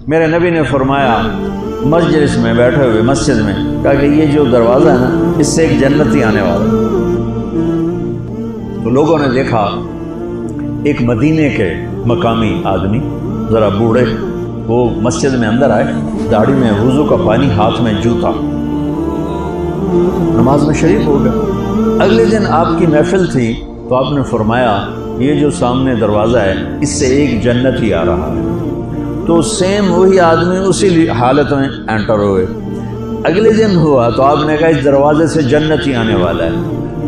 میرے نبی نے فرمایا مجلس میں بیٹھے ہوئے مسجد میں، کہا کہ یہ جو دروازہ ہے نا اس سے ایک جنتی آنے والا ہے۔ تو لوگوں نے دیکھا ایک مدینے کے مقامی آدمی ذرا بوڑھے، وہ مسجد میں اندر آئے، داڑھی میں وضو کا پانی، ہاتھ میں جوتا، نماز میں شریک ہو گئے۔ اگلے دن آپ کی محفل تھی تو آپ نے فرمایا یہ جو سامنے دروازہ ہے اس سے ایک جنتی آ رہا ہے۔ تو سیم وہی آدمی اسی حالت میں انٹر ہوئے۔ اگلے دن ہوا تو آپ نے کہا اس دروازے سے جنتی آنے والا ہے،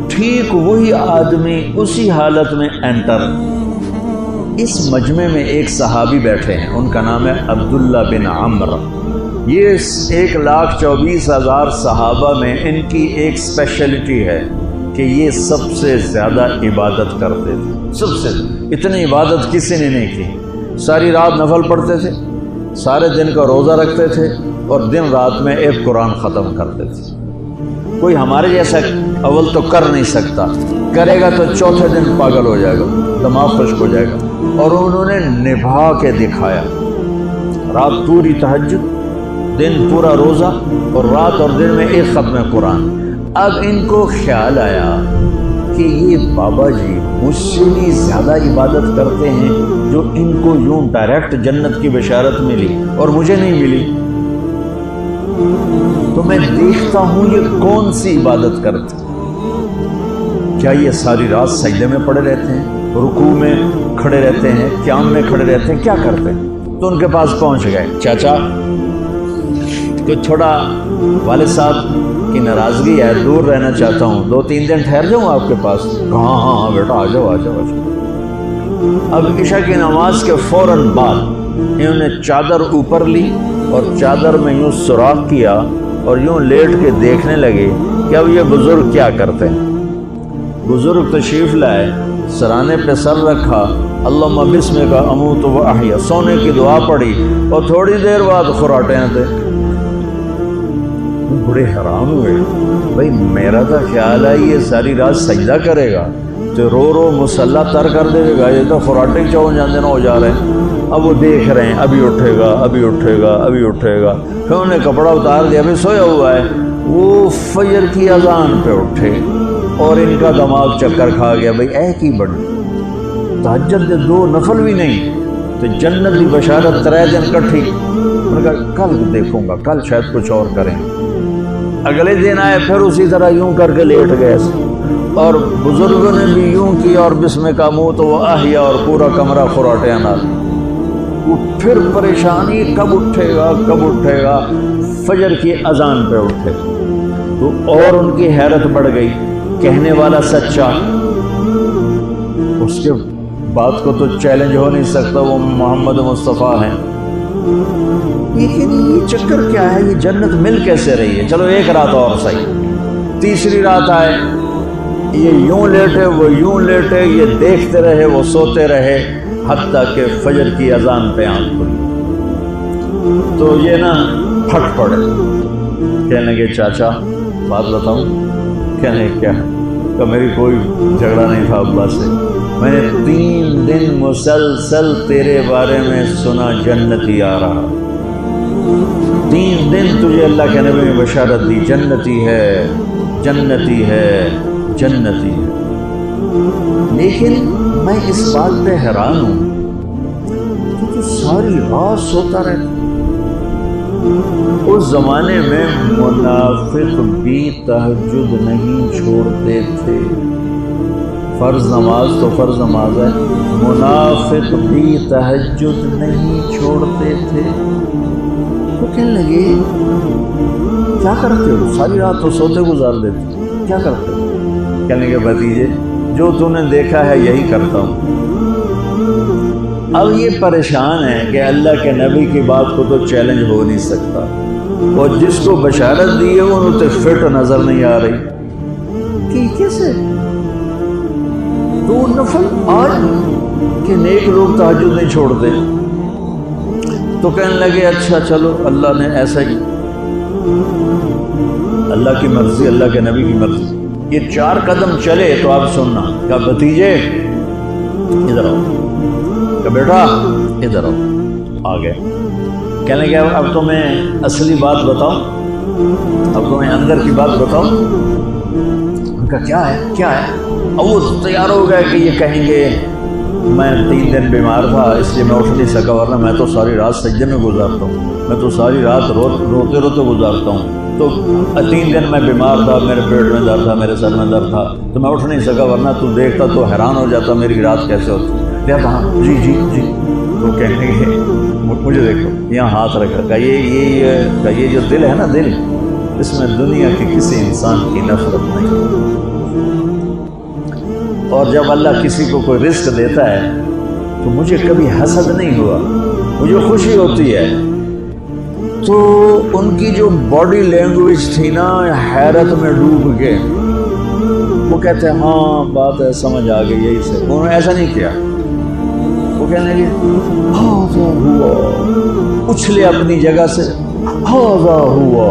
ٹھیک وہی آدمی اسی حالت میں انٹر۔ اس مجمع میں ایک صحابی بیٹھے ہیں، ان کا نام ہے عبداللہ بن عمرو۔ یہ 1,24,000 صحابہ میں ان کی ایک اسپیشلٹی ہے کہ یہ سب سے زیادہ عبادت کرتے تھے، سب سے اتنی عبادت کسی نے نہیں کی۔ ساری رات نفل پڑھتے تھے، سارے دن کا روزہ رکھتے تھے اور دن رات میں ایک قرآن ختم کرتے تھے۔ کوئی ہمارے جیسا اول تو کر نہیں سکتا، کرے گا تو چوتھے دن پاگل ہو جائے گا، دماغ خشک ہو جائے گا، اور انہوں نے نبھا کے دکھایا۔ رات پوری تہجد، دن پورا روزہ، اور رات اور دن میں ایک ختم قرآن۔ اب ان کو خیال آیا کہ یہ بابا جی مجھ سے بھی زیادہ عبادت کرتے ہیں، جو ان کو یوں ڈائریکٹ جنت کی بشارت ملی اور مجھے نہیں ملی، تو میں دیکھتا ہوں یہ کون سی عبادت کرتے ہیں۔ کیا یہ ساری رات سجدے میں پڑے رہتے ہیں، رکوع میں کھڑے رہتے ہیں، قیام میں کھڑے رہتے ہیں، کیا کرتے ہیں؟ تو ان کے پاس پہنچ گئے، چاچا کچھ تھوڑا والد صاحب کی ناراضگی ہے، دور رہنا چاہتا ہوں، 2-3 دن ٹھہر جاؤں آپ کے پاس؟ ہاں ہاں ہاں بیٹا آ جاؤ آ جاؤ آ جاؤ۔ اب عشاء کی نماز کے فوراً بعد انہوں نے چادر اوپر لی اور چادر میں یوں سوراخ کیا اور یوں لیٹ کے دیکھنے لگے کہ اب یہ بزرگ کیا کرتے ہیں۔ بزرگ تشریف لائے، سرانے پہ سر رکھا، اللہم بسمک اموت و احیا، سونے کی دعا پڑھی، اور تھوڑی دیر بعد خراٹے تھے۔ بڑے حیران ہوئے، بھائی میرا تو خیال ہے یہ ساری رات سجدہ کرے گا تو رو رو مصلح تر کر دے گا، یہ تو خراٹے چون جاندے نہ ہو جا رہے ہیں۔ اب وہ دیکھ رہے ہیں ابھی اٹھے گا ابھی اٹھے گا ابھی اٹھے گا، پھر انہوں نے کپڑا اتار دیا، ابھی سویا ہوا ہے۔ وہ فجر کی اذان پہ اٹھے اور ان کا دماغ چکر کھا گیا، بھئی اے کی بڑی تہجد دے 2 نفل بھی نہیں تو جنت کی بشارت 3 دن کٹھی۔ انہوں نے کہا کل دیکھوں گا، کل شاید کچھ اور کریں۔ اگلے دن آئے، پھر اسی طرح یوں کر کے لیٹ گئے، اور بزرگوں نے بھی یوں کیا، اور بسمک اموت و احیا، اور پورا کمرہ خراٹے نال۔ وہ پھر پریشانی کب اٹھے گا کب اٹھے گا، فجر کی اذان پہ اٹھے تو اور ان کی حیرت بڑھ گئی، کہنے والا سچا، اس کے بات کو تو چیلنج ہو نہیں سکتا، وہ محمد مصطفیٰ ہیں، لیکن یہ چکر کیا ہے، یہ جنت مل کیسے رہی ہے؟ چلو ایک رات اور صحیح۔ تیسری رات آئے، یہ یوں لیٹے وہ یوں لیٹے، یہ دیکھتے رہے وہ سوتے رہے، حتیٰ کہ فجر کی اذان پہ آنکھ کھلی تو یہ نا پھٹ پڑے، کہنے لگے چاچا بات بتاؤں؟ کہنے کیا؟ کہ میری کوئی جھگڑا نہیں تھا ابا سے، میں نے 3 دن مسلسل تیرے بارے میں سنا جنتی آ رہا، 3 دن تجھے اللہ کے نبی نے بشارت دی جنتی ہے جنتی ہے جنتی ہے، لیکن میں اس بات پہ حیران ہوں تو ساری رات سوتا رہتا۔ اس زمانے میں منافق بھی تہجد نہیں چھوڑتے تھے، فرض نماز تو فرض نماز ہے، منافق بھی تہجد نہیں چھوڑتے تھے۔ تو کہنے لگے کیا کرتے ہو؟ ساری رات تو سوتے گزار دیتے، کیا کرتے ہو؟ کہنے لگے بھتیجے جو تو نے دیکھا ہے یہی کرتا ہوں۔ اب یہ پریشان ہے کہ اللہ کے نبی کی بات کو تو چیلنج ہو نہیں سکتا، اور جس کو بشارت دی ہے انہوں تے فٹ نظر نہیں آ رہی کہ کیسے 2 نفل آج کہ نیک لوگ تہجد نہیں چھوڑتے۔ تو کہنے لگے اچھا چلو اللہ نے ایسا ہی، اللہ کی مرضی اللہ کے نبی کی مرضی۔ یہ 4 قدم چلے تو آپ سننا، کہا بھتیجے ادھر آؤ، کہ بیٹا ادھر آؤ، آ گئے۔ کہنے لگے اب تمہیں اصلی بات بتاؤں، اب تمہیں اندر کی بات بتاؤں۔ ان کا کیا ہے کیا ہے؟ اب وہ تیار ہو گئے کہ یہ کہیں گے میں 3 دن بیمار تھا اس لیے میں اٹھ نہیں سکا، ورنہ میں تو ساری رات سجدے میں گزارتا ہوں، میں تو ساری رات روتے روتے گزارتا ہوں، تو 3 دن میں بیمار تھا، میرے پیٹ میں درد تھا، میرے سر میں درد تھا، تو میں اٹھ نہیں سکا، ورنہ تو دیکھتا تو حیران ہو جاتا میری رات کیسے ہوتی۔ کیا کہا؟ جی جی جی۔ تو کہنے گے مجھے دیکھو یہاں ہاتھ رکھا کہ یہ جو دل ہے نا، دل اس میں دنیا کی کسی انسان کی نفرت نہیں، اور جب اللہ کسی کو کوئی رزق دیتا ہے تو مجھے کبھی حسد نہیں ہوا، مجھے خوشی ہوتی ہے۔ تو ان کی جو باڈی لینگویج تھی نا، حیرت میں ڈوب کے وہ کہتے ہیں ہاں بات ہے سمجھ آ گئی، یہی سے انہوں نے ایسا نہیں کیا، وہ کہنے لگے ہاذا ہوا، اچھلے اپنی جگہ سے، ہاذا ہوا،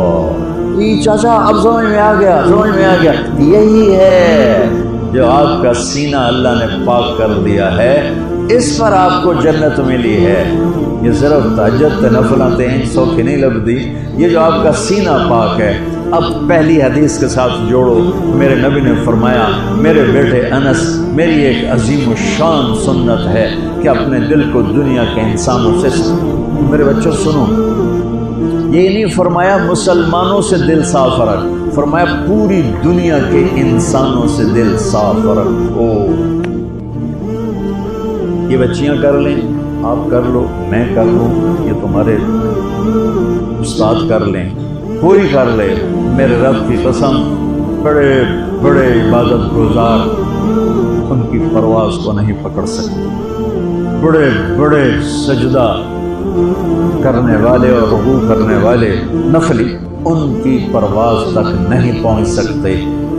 یہ چاچا اب سمجھ میں آ گیا، سمجھ میں آ گیا، یہی ہے جو آپ کا سینہ اللہ نے پاک کر دیا ہے، اس پر آپ کو جنت ملی ہے۔ یہ صرف تہجد نفلیں 300 کی نہیں لبدی، یہ جو آپ کا سینہ پاک ہے۔ اب پہلی حدیث کے ساتھ جوڑو، میرے نبی نے فرمایا میرے بیٹے انس، میری ایک عظیم الشان سنت ہے کہ اپنے دل کو دنیا کے انسانوں سے، میرے بچوں سنو، یہ نہیں فرمایا مسلمانوں سے دل صاف رکھ، فرمایا پوری دنیا کے انسانوں سے دل صاف رکھو۔ یہ بچیاں کر لیں، آپ کر لو، میں کر لوں، یہ تمہارے استاد کر لیں، کوئی کر لے، میرے رب کی قسم بڑے بڑے عبادت گزار ان کی پرواز کو نہیں پکڑ سکتے، بڑے بڑے سجدہ کرنے والے اور رکوع کرنے والے نفلی ان کی پرواز تک نہیں پہنچ سکتے۔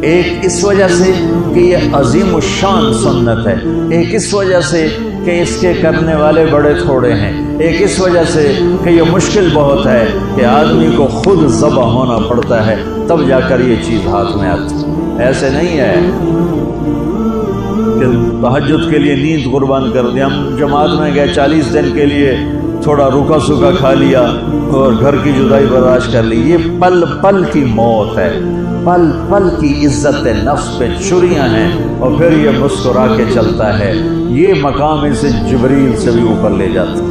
ایک اس وجہ سے کہ یہ عظیم الشان سنت ہے، ایک اس وجہ سے کہ اس کے کرنے والے بڑے تھوڑے ہیں، ایک اس وجہ سے کہ یہ مشکل بہت ہے کہ آدمی کو خود ذبح ہونا پڑتا ہے تب جا کر یہ چیز ہاتھ میں آتی۔ ایسے نہیں ہے کہ تہجد کے لیے نیند قربان کر دی، ہم جماعت میں گئے 40 دن کے لیے تھوڑا روکا سوکھا کھا لیا اور گھر کی جدائی برداشت کر لی، یہ پل پل کی موت ہے، پل پل کی عزت نفس پہ چھریاں ہیں، اور پھر یہ مسکرا کے چلتا ہے، یہ مقام اسے جبریل سے بھی اوپر لے جاتا ہے۔